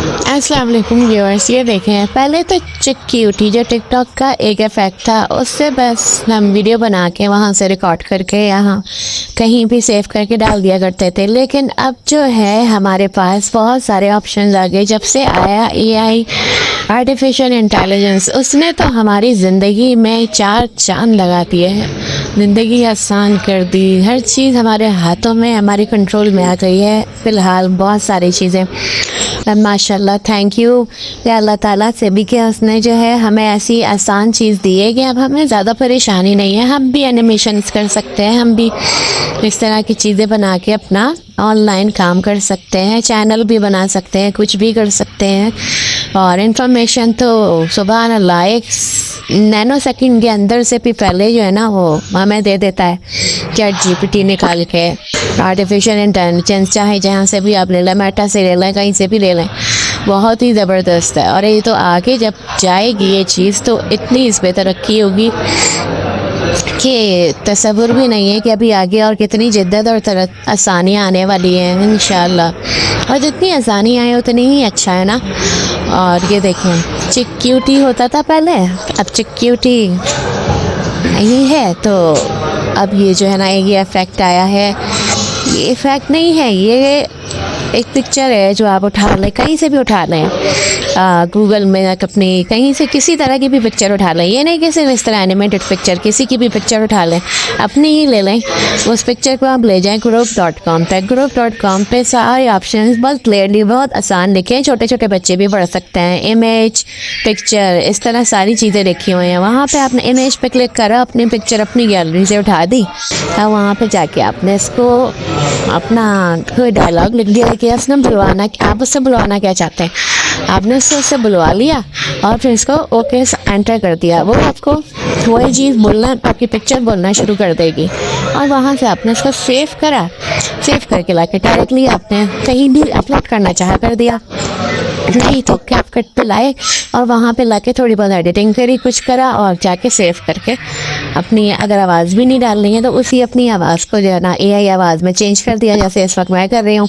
अस्सलाम वालेकुम व्यूअर्स, ये देखें पहले तो चिक क्यूटी जो टिकटॉक का एक इफ़ेक्ट था, उससे बस हम वीडियो बना के वहाँ से रिकॉर्ड करके यहाँ कहीं भी सेव करके डाल दिया करते थे। लेकिन अब जो है हमारे पास बहुत सारे ऑप्शन आ गए। जब से आया एआई आर्टिफिशियल इंटेलिजेंस, उसने तो हमारी ज़िंदगी में चार चांद लगा दिए हैं, ज़िंदगी आसान कर दी। हर चीज़ हमारे हाथों में, हमारे कंट्रोल में आ गई है फ़िलहाल बहुत सारी चीज़ें। माशाल्लाह, थैंक यू अल्लाह ताला से भी कि उसने जो है हमें ऐसी आसान चीज़ दी है कि अब हमें ज़्यादा परेशानी नहीं है। हम भी एनिमेशंस कर सकते हैं, हम भी इस तरह की चीज़ें बना के अपना ऑनलाइन काम कर सकते हैं, चैनल भी बना सकते हैं, कुछ भी कर सकते हैं। और इन्फॉर्मेशन तो सुभान अल्लाह एक नैनो सेकंड के अंदर से भी पहले जो है ना वो हमें दे देता है चैट जीपीटी निकाल के। आर्टिफिशियल इंटेलिजेंस चाहे जहाँ से भी आप ले लें, मेटा से ले लें, कहीं से भी ले लें, बहुत ही ज़बरदस्त है। और ये तो आगे जब जाएगी ये चीज़ तो इतनी इस पर तरक्की होगी कि तसव्वुर भी नहीं है कि अभी आगे और कितनी जिद्दत और आसानियाँ आने वाली हैं इंशाल्लाह। और जितनी आसानी आए उतनी ही अच्छा है ना। और ये देखें चिक क्यूटी होता था पहले, अब चिक क्यूटी नहीं है, तो अब ये जो है ना ये इफ़ेक्ट आया है। ये इफ़ेक्ट नहीं है, ये एक पिक्चर है जो आप उठा लें, कहीं से भी उठा लें, गूगल में अपनी कहीं से किसी तरह की भी पिक्चर उठा लें। ये नहीं कि सिर्फ इस तरह एनिमेटेड पिक्चर, किसी की भी पिक्चर उठा लें, अपनी ही ले लें। उस पिक्चर को आप ले जाएं group.com पे। group.com पे सारे ऑप्शंस बहुत क्लियरली, बहुत आसान लिखे हैं, छोटे छोटे बच्चे भी पढ़ सकते हैं। इमेज, पिक्चर, इस तरह सारी चीज़ें लिखी हुई हैं। वहाँ पे आपने इमेज पे क्लिक करा, अपनी पिक्चर अपनी गैलरी से उठा दी, और वहाँ पे जाके आपने इसको अपना कोई डायलॉग लिख दिया कि उसने बुलवाना, आप उससे बुलवाना क्या चाहते हैं, आपने उससे बुलवा लिया और फिर इसको ओके एंटर कर दिया। वो आपको वही चीज़ बोलना, आपकी पिक्चर बोलना शुरू कर देगी। और वहाँ से आपने इसको सेव करा, सेव करके लाके डायरेक्टली आपने कहीं भी अपलोड करना चाहा कर दिया, नहीं तो कैपकट पे लाए और वहाँ पे लाके थोड़ी बहुत एडिटिंग करी, कुछ करा और जाके सेव करके अपनी, अगर आवाज़ भी नहीं डालनी है तो उसी अपनी आवाज़ को जो है ना एआई आवाज़ में चेंज कर दिया, जैसे इस वक्त मैं कर रही हूँ।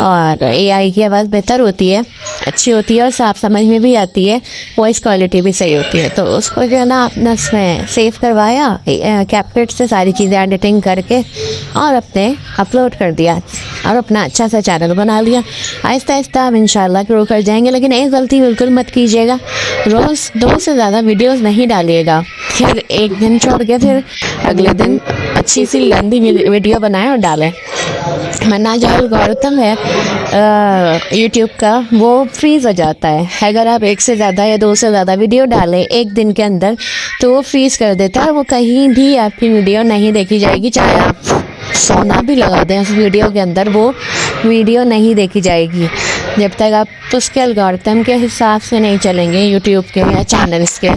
और एआई की आवाज़ बेहतर होती है, अच्छी होती है और साफ समझ में भी आती है, वॉइस क्वालिटी भी सही होती है। तो उसको जो है ना अपना उसमें सेव करवाया कैपकट से, सारी चीज़ें एडिटिंग करके और अपने अपलोड कर दिया और अपना अच्छा सा चैनल बना लिया। आहिस्ता आहिस्ता हम इंशाल्लाह ग्रो कर जाएंगे। लेकिन एक गलती बिल्कुल मत कीजिएगा, रोज़ 2 से ज़्यादा वीडियोस नहीं डालिएगा। फिर एक दिन छोड़ के फिर अगले दिन अच्छी सी लंबी वीडियो बनाएं और डालें, वरना जो एल्गोरिथम है यूट्यूब का वो फ्रीज़ हो जाता है। अगर आप 1 से ज़्यादा या 2 से ज़्यादा वीडियो डालें एक दिन के अंदर तो वो फ्रीज़ कर देता है, वो कहीं भी आपकी वीडियो नहीं देखी जाएगी। चाहे आप सोना भी लगा दें उस वीडियो के अंदर, वो वीडियो नहीं देखी जाएगी जब तक आप उसके एल्गोरिथम के हिसाब से नहीं चलेंगे यूट्यूब के या चैनल्स के।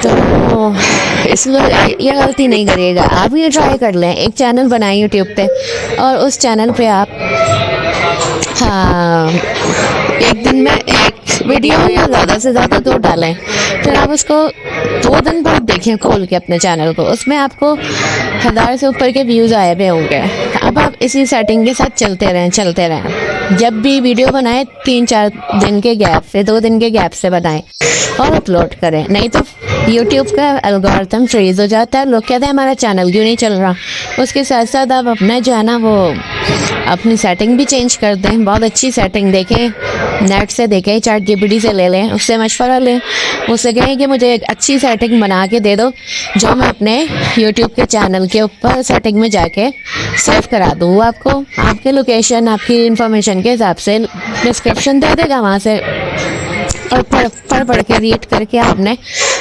तो इसलिए ये गलती नहीं करिएगा। आप ये ट्राई कर लें, एक चैनल बनाएं यूट्यूब पे और उस चैनल पे आप एक दिन में एक वीडियो या ज़्यादा से ज़्यादा 2 डालें। फिर आप उसको 2 दिन बाद देखें खोल के अपने चैनल को, उसमें आपको 1000 से ऊपर के व्यूज़ आए हुए होंगे। अब आप इसी सेटिंग के साथ चलते रहें। जब भी वीडियो बनाएं 3-4 दिन के गैप से, 2 दिन के गैप से बनाएं और अपलोड करें, नहीं तो यूट्यूब का एल्गोरिथम फ्रीज हो जाता है। लोग कहते हैं हमारा चैनल क्यों नहीं चल रहा। उसके साथ साथ आप अपना जो है ना वो अपनी सेटिंग भी चेंज कर दें। बहुत अच्छी सेटिंग देखें, नेट से देखें, चैट जीपीटी से ले लें, उससे मशवरा लें, उससे कहें कि मुझे एक अच्छी सेटिंग बना के दे दो जो मैं अपने यूट्यूब के चैनल के ऊपर सेटिंग में जाके सेव करा दूँ। वो आपको आपके लोकेशन, आपकी इंफॉर्मेशन के हिसाब से डिस्क्रिप्शन दे देगा, वहाँ से और पढ़ के रीड करके आपने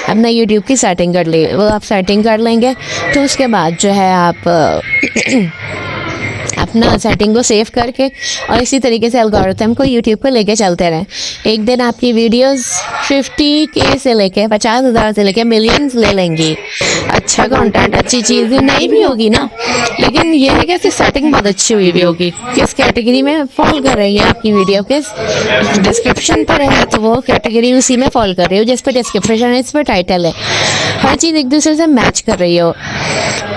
अपना यूट्यूब की सेटिंग कर ली। वो आप सेटिंग कर लेंगे तो उसके बाद जो है आप अपना सेटिंग को सेव करके और इसी तरीके से एल्गोरिथम को यूट्यूब पर लेके चलते रहें। एक दिन आपकी वीडियोस 50K से लेके 50,000 से लेके मिलियंस ले लेंगी। अच्छा कंटेंट, अच्छी चीज़ें नहीं भी होगी ना, लेकिन ये है कि सेटिंग बहुत अच्छी हुई भी होगी। किस कैटेगरी में फॉल कर रही है आपकी वीडियो, किस डिस्क्रिप्शन पर है तो वो कैटेगरी उसी में फॉल कर रही हो, जिस पर डिस्क्रिप्शन है, इस पर टाइटल है, हर चीज़ एक दूसरे से मैच कर रही हो।